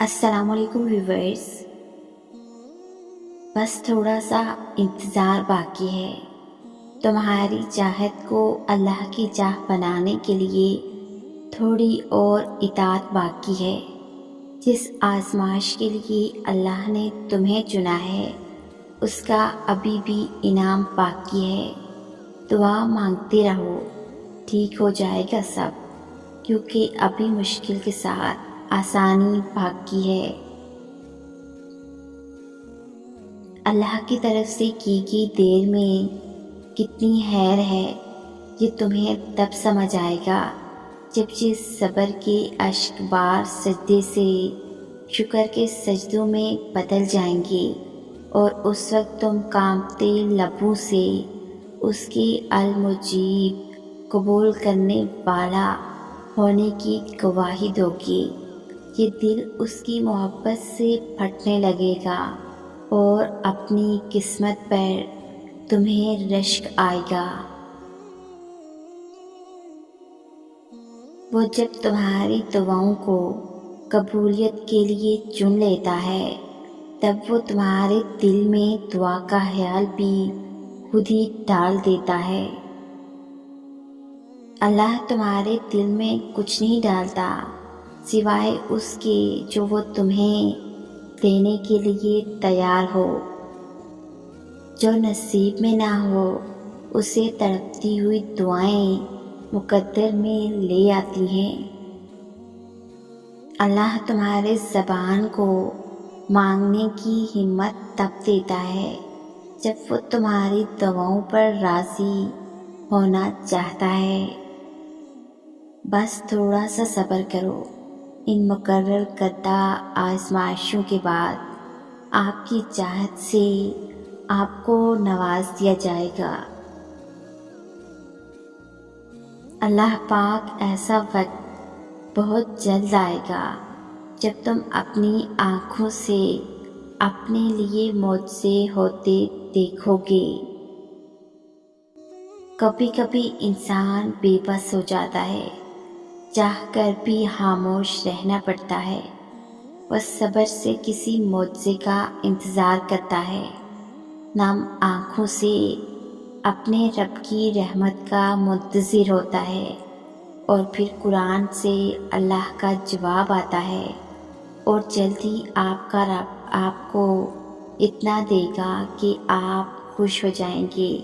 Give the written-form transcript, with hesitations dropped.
السلام علیکم ویورز، بس تھوڑا سا انتظار باقی ہے۔ تمہاری چاہت کو اللہ کی چاہ بنانے کے لیے تھوڑی اور اطاعت باقی ہے۔ جس آزمائش کے لیے اللہ نے تمہیں چنا ہے اس کا ابھی بھی انعام باقی ہے۔ دعا مانگتے رہو، ٹھیک ہو جائے گا سب، کیونکہ ابھی مشکل کے ساتھ آسانی باقی ہے۔ اللہ کی طرف سے کی گئی دیر میں کتنی خیر ہے، یہ تمہیں تب سمجھ آئے گا جب یہ صبر کے اشک بار سجدے سے شکر کے سجدوں میں بدل جائیں گے، اور اس وقت تم کانپتے لبوں سے اس کے المجیب قبول کرنے والا ہونے کی گواہی دو گے۔ یہ دل اس کی محبت سے پھٹنے لگے گا اور اپنی قسمت پر تمہیں رشک آئے گا۔ وہ جب تمہاری دعاؤں کو قبولیت کے لیے چن لیتا ہے تب وہ تمہارے دل میں دعا کا خیال بھی خود ہی ڈال دیتا ہے۔ اللہ تمہارے دل میں کچھ نہیں ڈالتا سوائے اس کے جو وہ تمہیں دینے کے لیے تیار ہو۔ جو نصیب میں نہ ہو اسے تڑپتی ہوئی دعائیں مقدر میں لے آتی ہیں۔ اللہ تمہارے زبان کو مانگنے کی ہمت تب دیتا ہے جب وہ تمہاری دعاؤں پر راضی ہونا چاہتا ہے۔ بس تھوڑا سا صبر کرو، ان مقرر کردہ آزمائشوں کے بعد آپ کی چاہت سے آپ کو نواز دیا جائے گا۔ اللہ پاک ایسا وقت بہت جلد آئے گا جب تم اپنی آنکھوں سے اپنے لیے معجزے ہوتے دیکھو گے۔ کبھی کبھی انسان بے بس ہو جاتا ہے، چاہ کر بھی خاموش رہنا پڑتا ہے۔ وہ صبر سے کسی معجزے کا انتظار کرتا ہے، نم آنکھوں سے اپنے رب کی رحمت کا منتظر ہوتا ہے، اور پھر قرآن سے اللہ کا جواب آتا ہے، اور جلد ہی آپ کا رب آپ کو اتنا دے گا کہ آپ خوش ہو جائیں گے۔